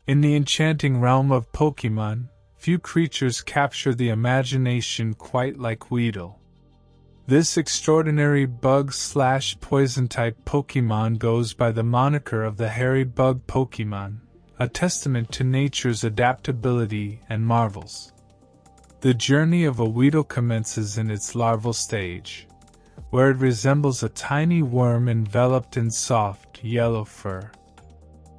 In the enchanting realm of Pokémon, few creatures capture the imagination quite like Weedle. This extraordinary bug/poison-type Pokémon goes by the moniker of the hairy Bug Pokémon, a testament to nature's adaptability and marvels. The journey of a Weedle commences in its larval stage, where it resembles a tiny worm enveloped in soft, yellow fur.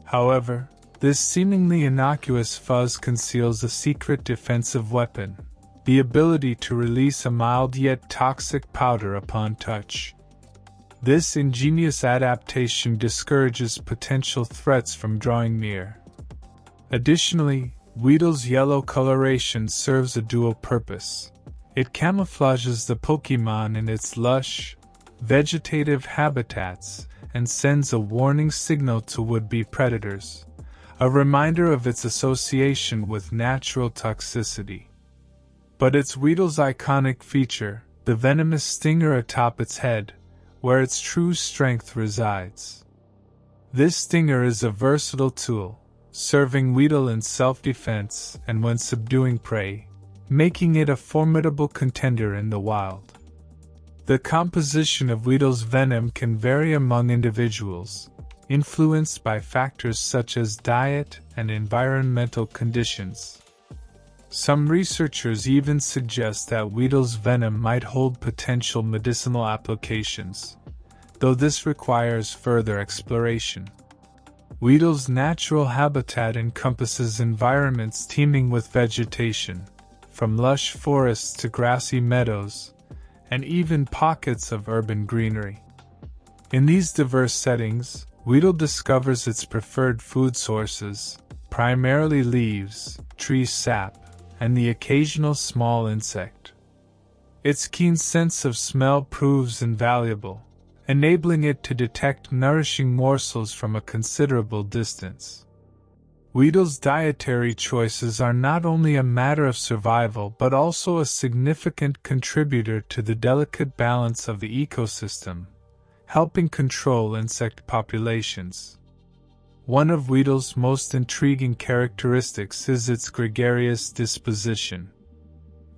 However, this seemingly innocuous fuzz conceals a secret defensive weapon, the ability to release a mild yet toxic powder upon touch. This ingenious adaptation discourages potential threats from drawing near. Additionally, Weedle's yellow coloration serves a dual purpose. It camouflages the Pokémon in its lush, vegetative habitats and sends a warning signal to would-be predators, a reminder of its association with natural toxicity. But it's Weedle's iconic feature, the venomous stinger atop its head, where its true strength resides. This stinger is a versatile tool, serving Weedle in self-defense and when subduing prey, making it a formidable contender in the wild. The composition of Weedle's venom can vary among individuals, influenced by factors such as diet and environmental conditions. Some researchers even suggest that Weedle's venom might hold potential medicinal applications, though this requires further exploration. Weedle's natural habitat encompasses environments teeming with vegetation, from lush forests to grassy meadows, and even pockets of urban greenery. In these diverse settings, Weedle discovers its preferred food sources, primarily leaves, tree sap, and the occasional small insect. Its keen sense of smell proves invaluable, enabling it to detect nourishing morsels from a considerable distance. Weedle's dietary choices are not only a matter of survival but also a significant contributor to the delicate balance of the ecosystem, helping control insect populations. One of Weedle's most intriguing characteristics is its gregarious disposition.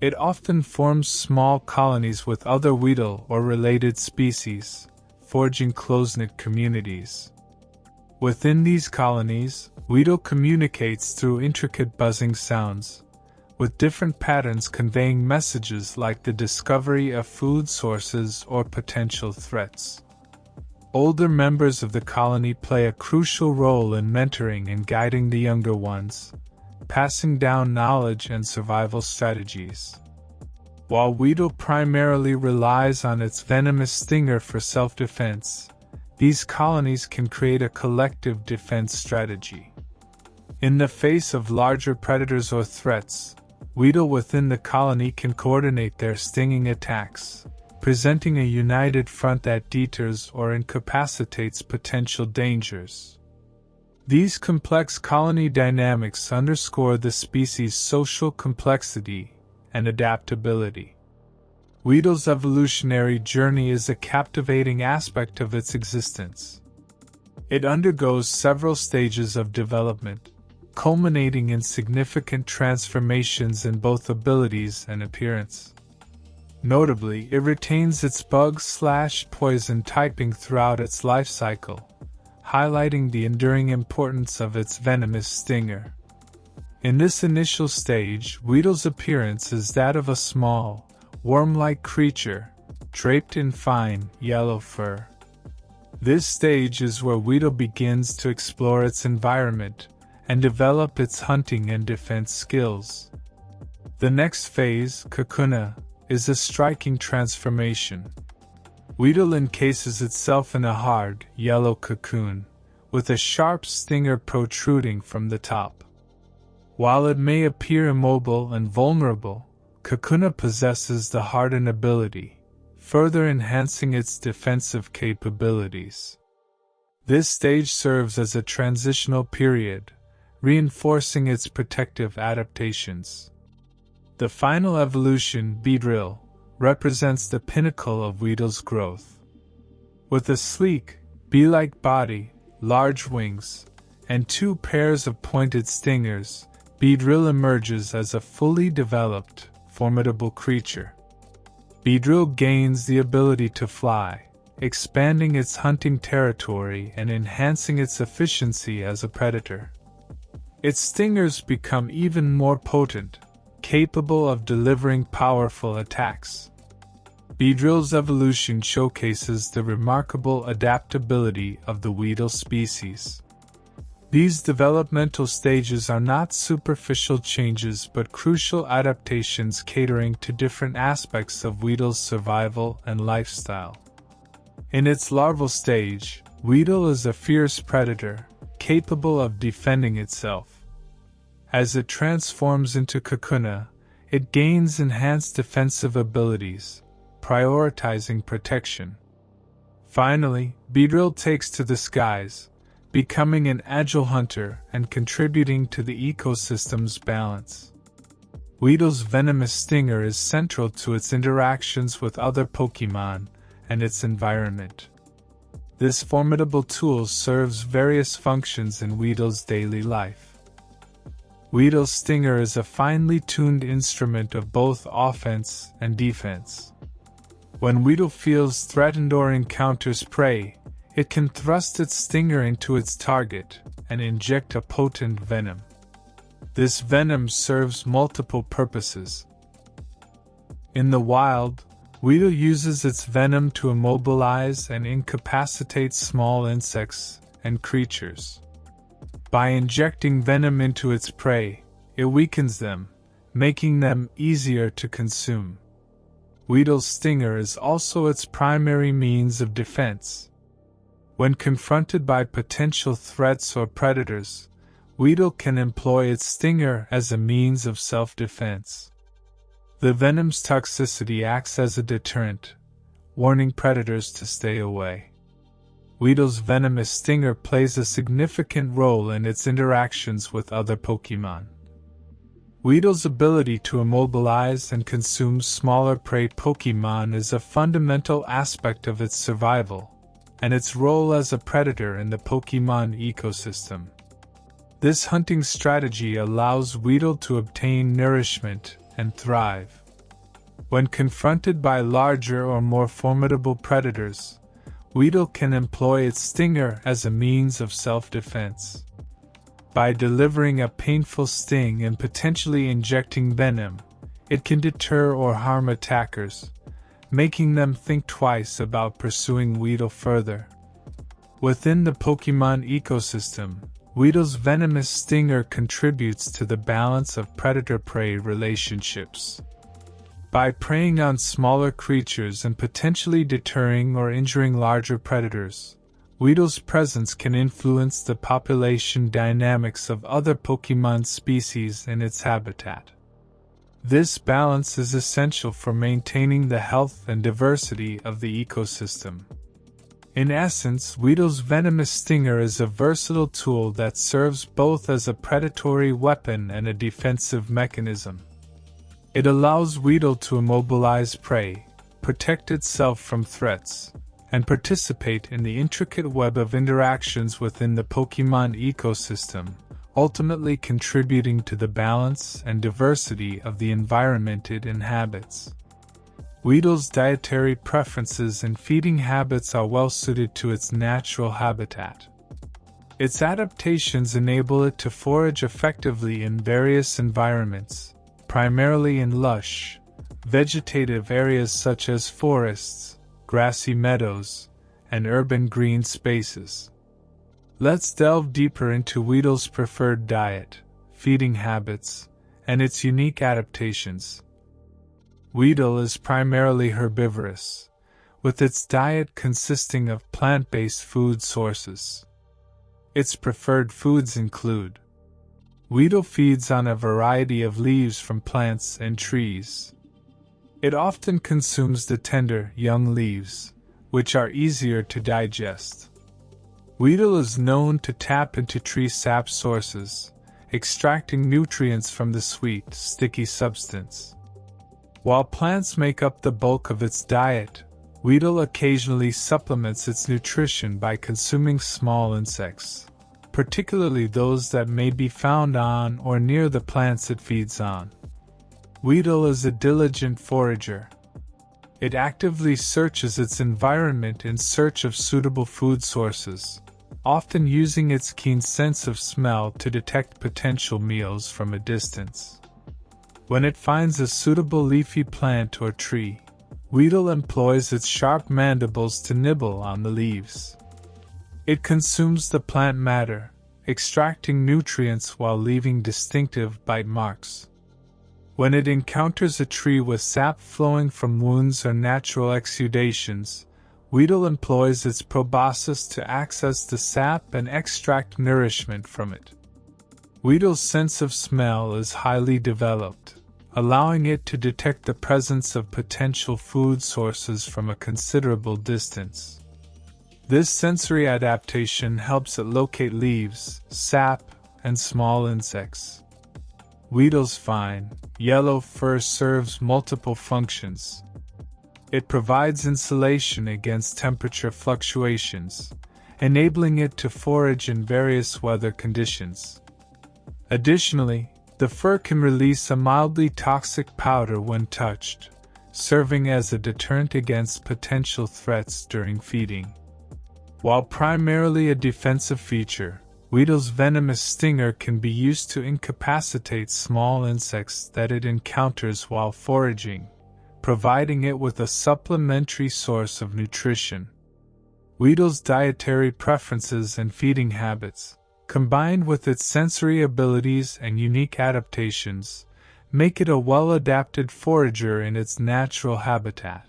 It often forms small colonies with other Weedle or related species, forging close-knit communities. Within these colonies, Weedle communicates through intricate buzzing sounds, with different patterns conveying messages like the discovery of food sources or potential threats. Older members of the colony play a crucial role in mentoring and guiding the younger ones, passing down knowledge and survival strategies. While Weedle primarily relies on its venomous stinger for self-defense, these colonies can create a collective defense strategy. In the face of larger predators or threats, Weedle within the colony can coordinate their stinging attacks, presenting a united front that deters or incapacitates potential dangers. These complex colony dynamics underscore the species' social complexity and adaptability. Weedle's evolutionary journey is a captivating aspect of its existence. It undergoes several stages of development, culminating in significant transformations in both abilities and appearance. Notably, it retains its bug/poison typing throughout its life cycle, highlighting the enduring importance of its venomous stinger. In this initial stage, Weedle's appearance is that of a small, worm-like creature, draped in fine, yellow fur. This stage is where Weedle begins to explore its environment and develop its hunting and defense skills. The next phase, Kakuna, is a striking transformation. Weedle encases itself in a hard, yellow cocoon, with a sharp stinger protruding from the top. While it may appear immobile and vulnerable, Kakuna possesses the harden ability, further enhancing its defensive capabilities. This stage serves as a transitional period, reinforcing its protective adaptations. The final evolution, Beedrill, represents the pinnacle of Weedle's growth. With a sleek, bee-like body, large wings, and 2 pairs of pointed stingers, Beedrill emerges as a fully developed, formidable creature. Beedrill gains the ability to fly, expanding its hunting territory and enhancing its efficiency as a predator. Its stingers become even more potent, capable of delivering powerful attacks. Beedrill's evolution showcases the remarkable adaptability of the Weedle species. These developmental stages are not superficial changes but crucial adaptations catering to different aspects of Weedle's survival and lifestyle. In its larval stage, Weedle is a fierce predator, capable of defending itself. As it transforms into Kakuna, it gains enhanced defensive abilities, prioritizing protection. Finally, Beedrill takes to the skies, becoming an agile hunter and contributing to the ecosystem's balance. Weedle's venomous stinger is central to its interactions with other Pokémon and its environment. This formidable tool serves various functions in Weedle's daily life. Weedle's stinger is a finely tuned instrument of both offense and defense. When Weedle feels threatened or encounters prey, it can thrust its stinger into its target and inject a potent venom. This venom serves multiple purposes. In the wild, Weedle uses its venom to immobilize and incapacitate small insects and creatures. By injecting venom into its prey, it weakens them, making them easier to consume. Weedle's stinger is also its primary means of defense. When confronted by potential threats or predators, Weedle can employ its stinger as a means of self-defense. The venom's toxicity acts as a deterrent, warning predators to stay away. Weedle's venomous stinger plays a significant role in its interactions with other Pokémon. Weedle's ability to immobilize and consume smaller prey Pokémon is a fundamental aspect of its survival, and its role as a predator in the Pokémon ecosystem. This hunting strategy allows Weedle to obtain nourishment and thrive. When confronted by larger or more formidable predators, Weedle can employ its stinger as a means of self-defense. By delivering a painful sting and potentially injecting venom, it can deter or harm attackers, making them think twice about pursuing Weedle further. Within the Pokémon ecosystem, Weedle's venomous stinger contributes to the balance of predator-prey relationships. By preying on smaller creatures and potentially deterring or injuring larger predators, Weedle's presence can influence the population dynamics of other Pokémon species in its habitat. This balance is essential for maintaining the health and diversity of the ecosystem. In essence, Weedle's venomous stinger is a versatile tool that serves both as a predatory weapon and a defensive mechanism. It allows Weedle to immobilize prey, protect itself from threats, and participate in the intricate web of interactions within the Pokémon ecosystem, ultimately contributing to the balance and diversity of the environment it inhabits. Weedle's dietary preferences and feeding habits are well suited to its natural habitat. Its adaptations enable it to forage effectively in various environments, primarily in lush, vegetative areas such as forests, grassy meadows, and urban green spaces. Let's delve deeper into Weedle's preferred diet, feeding habits, and its unique adaptations. Weedle is primarily herbivorous, with its diet consisting of plant-based food sources. Its preferred foods include: Weedle feeds on a variety of leaves from plants and trees. It often consumes the tender, young leaves, which are easier to digest. Weedle is known to tap into tree sap sources, extracting nutrients from the sweet, sticky substance. While plants make up the bulk of its diet, Weedle occasionally supplements its nutrition by consuming small insects, particularly those that may be found on or near the plants it feeds on. Weedle is a diligent forager. It actively searches its environment in search of suitable food sources, often using its keen sense of smell to detect potential meals from a distance. When it finds a suitable leafy plant or tree, Weedle employs its sharp mandibles to nibble on the leaves. It consumes the plant matter, extracting nutrients while leaving distinctive bite marks. When it encounters a tree with sap flowing from wounds or natural exudations, Weedle employs its proboscis to access the sap and extract nourishment from it. Weedle's sense of smell is highly developed, allowing it to detect the presence of potential food sources from a considerable distance. This sensory adaptation helps it locate leaves, sap, and small insects. Weedle's fine, yellow fur serves multiple functions. It provides insulation against temperature fluctuations, enabling it to forage in various weather conditions. Additionally, the fur can release a mildly toxic powder when touched, serving as a deterrent against potential threats during feeding. While primarily a defensive feature, Weedle's venomous stinger can be used to incapacitate small insects that it encounters while foraging, providing it with a supplementary source of nutrition. Weedle's dietary preferences and feeding habits, combined with its sensory abilities and unique adaptations, make it a well-adapted forager in its natural habitat.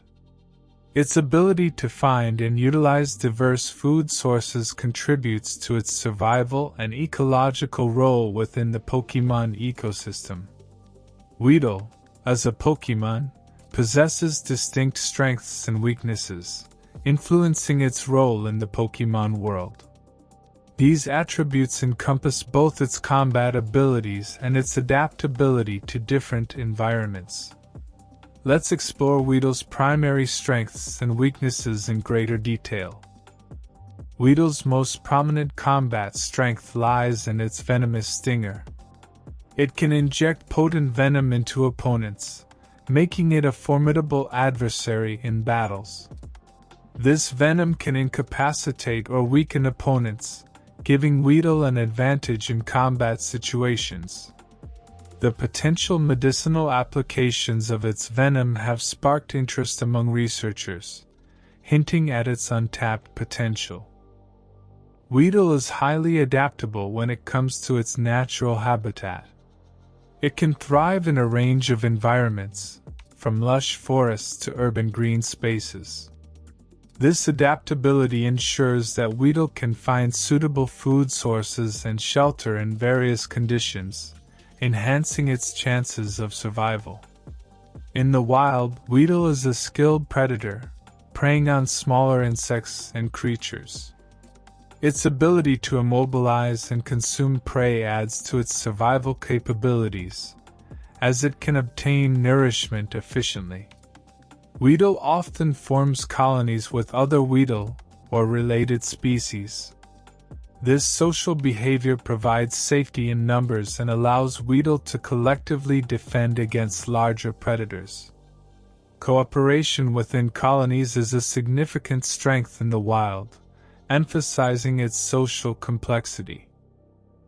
Its ability to find and utilize diverse food sources contributes to its survival and ecological role within the Pokémon ecosystem. Weedle, as a Pokémon, possesses distinct strengths and weaknesses, influencing its role in the Pokémon world. These attributes encompass both its combat abilities and its adaptability to different environments. Let's explore Weedle's primary strengths and weaknesses in greater detail. Weedle's most prominent combat strength lies in its venomous stinger. It can inject potent venom into opponents, making it a formidable adversary in battles. This venom can incapacitate or weaken opponents, giving Weedle an advantage in combat situations. The potential medicinal applications of its venom have sparked interest among researchers, hinting at its untapped potential. Weedle is highly adaptable when it comes to its natural habitat. It can thrive in a range of environments, from lush forests to urban green spaces. This adaptability ensures that Weedle can find suitable food sources and shelter in various conditions, enhancing its chances of survival. In the wild, Weedle is a skilled predator, preying on smaller insects and creatures. Its ability to immobilize and consume prey adds to its survival capabilities, as it can obtain nourishment efficiently. Weedle often forms colonies with other Weedle or related species. This social behavior provides safety in numbers and allows Weedle to collectively defend against larger predators. Cooperation within colonies is a significant strength in the wild, emphasizing its social complexity.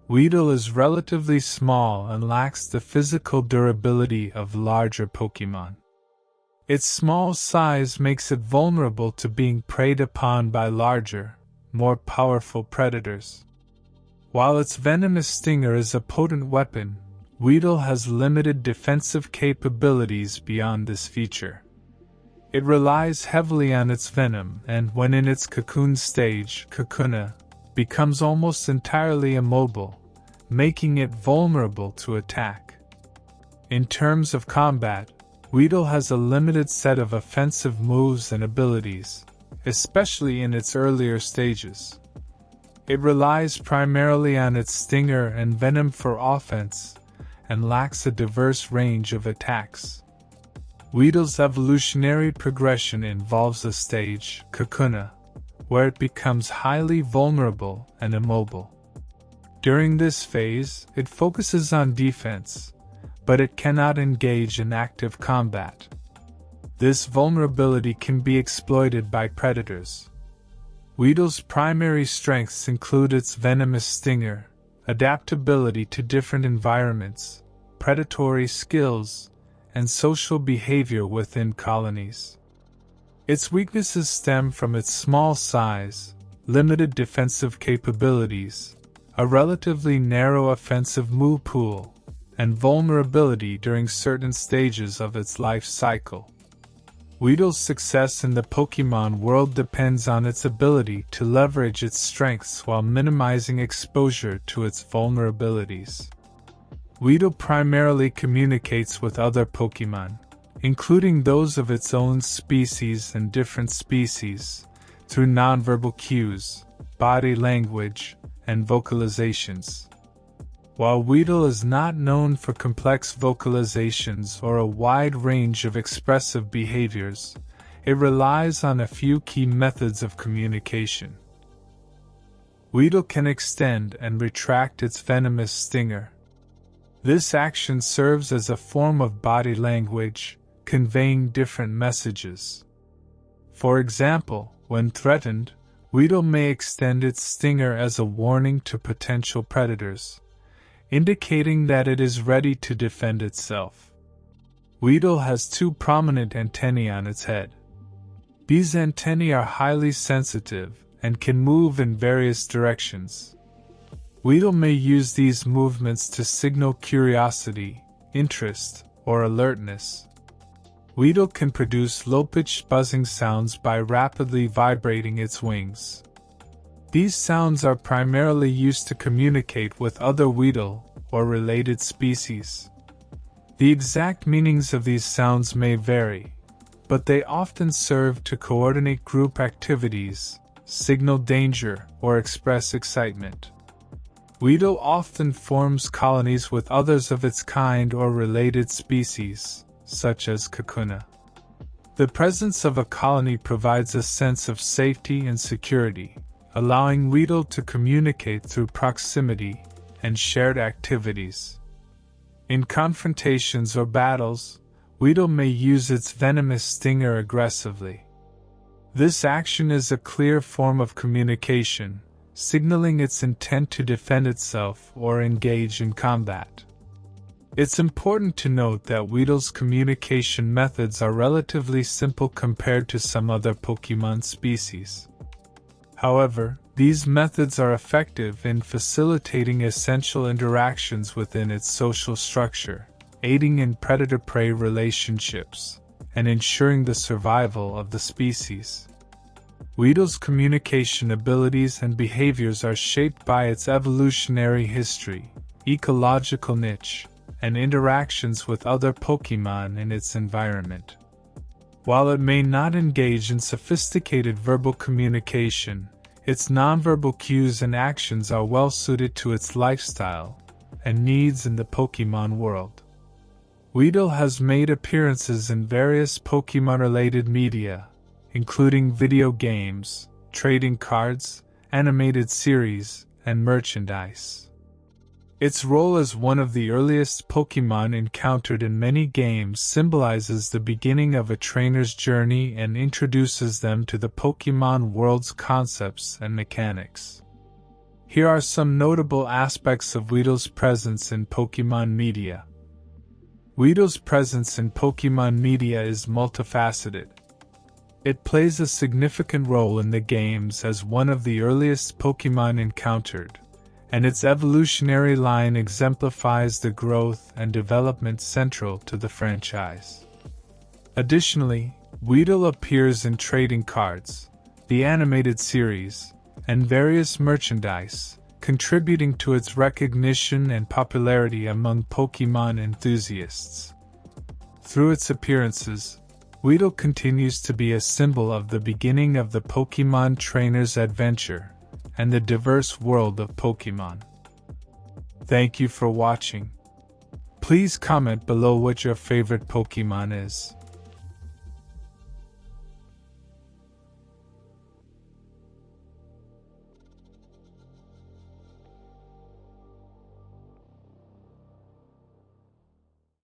Weedle is relatively small and lacks the physical durability of larger Pokémon. Its small size makes it vulnerable to being preyed upon by larger, more powerful predators. While its venomous stinger is a potent weapon, Weedle has limited defensive capabilities beyond this feature. It relies heavily on its venom and, when in its cocoon stage, Kakuna, becomes almost entirely immobile, making it vulnerable to attack. In terms of combat, Weedle has a limited set of offensive moves and abilities, especially in its earlier stages. It relies primarily on its stinger and venom for offense, and lacks a diverse range of attacks. Weedle's evolutionary progression involves a stage, Kakuna, where it becomes highly vulnerable and immobile. During this phase, it focuses on defense, but it cannot engage in active combat. This vulnerability can be exploited by predators. Weedle's primary strengths include its venomous stinger, adaptability to different environments, predatory skills, and social behavior within colonies. Its weaknesses stem from its small size, limited defensive capabilities, a relatively narrow offensive move pool, and vulnerability during certain stages of its life cycle. Weedle's success in the Pokémon world depends on its ability to leverage its strengths while minimizing exposure to its vulnerabilities. Weedle primarily communicates with other Pokémon, including those of its own species and different species, through nonverbal cues, body language, and vocalizations. While Weedle is not known for complex vocalizations or a wide range of expressive behaviors, it relies on a few key methods of communication. Weedle can extend and retract its venomous stinger. This action serves as a form of body language, conveying different messages. For example, when threatened, Weedle may extend its stinger as a warning to potential predators, indicating that it is ready to defend itself. Weedle has two prominent antennae on its head. These antennae are highly sensitive and can move in various directions. Weedle may use these movements to signal curiosity, interest, or alertness. Weedle can produce low-pitched buzzing sounds by rapidly vibrating its wings. These sounds are primarily used to communicate with other Weedle or related species. The exact meanings of these sounds may vary, but they often serve to coordinate group activities, signal danger, or express excitement. Weedle often forms colonies with others of its kind or related species, such as Kakuna. The presence of a colony provides a sense of safety and security, allowing Weedle to communicate through proximity and shared activities. In confrontations or battles, Weedle may use its venomous stinger aggressively. This action is a clear form of communication, signaling its intent to defend itself or engage in combat. It's important to note that Weedle's communication methods are relatively simple compared to some other Pokémon species. However, these methods are effective in facilitating essential interactions within its social structure, aiding in predator-prey relationships, and ensuring the survival of the species. Weedle's communication abilities and behaviors are shaped by its evolutionary history, ecological niche, and interactions with other Pokémon in its environment. While it may not engage in sophisticated verbal communication, its nonverbal cues and actions are well suited to its lifestyle and needs in the Pokémon world. Weedle has made appearances in various Pokémon-related media, including video games, trading cards, animated series, and merchandise. Its role as one of the earliest Pokémon encountered in many games symbolizes the beginning of a trainer's journey and introduces them to the Pokémon world's concepts and mechanics. Here are some notable aspects of Weedle's presence in Pokémon media. Weedle's presence in Pokémon media is multifaceted. It plays a significant role in the games as one of the earliest Pokémon encountered, and its evolutionary line exemplifies the growth and development central to the franchise. Additionally, Weedle appears in trading cards, the animated series, and various merchandise, contributing to its recognition and popularity among Pokémon enthusiasts. Through its appearances, Weedle continues to be a symbol of the beginning of the Pokémon trainer's adventure and the diverse world of Pokémon. Thank you for watching. Please comment below what your favorite Pokémon is.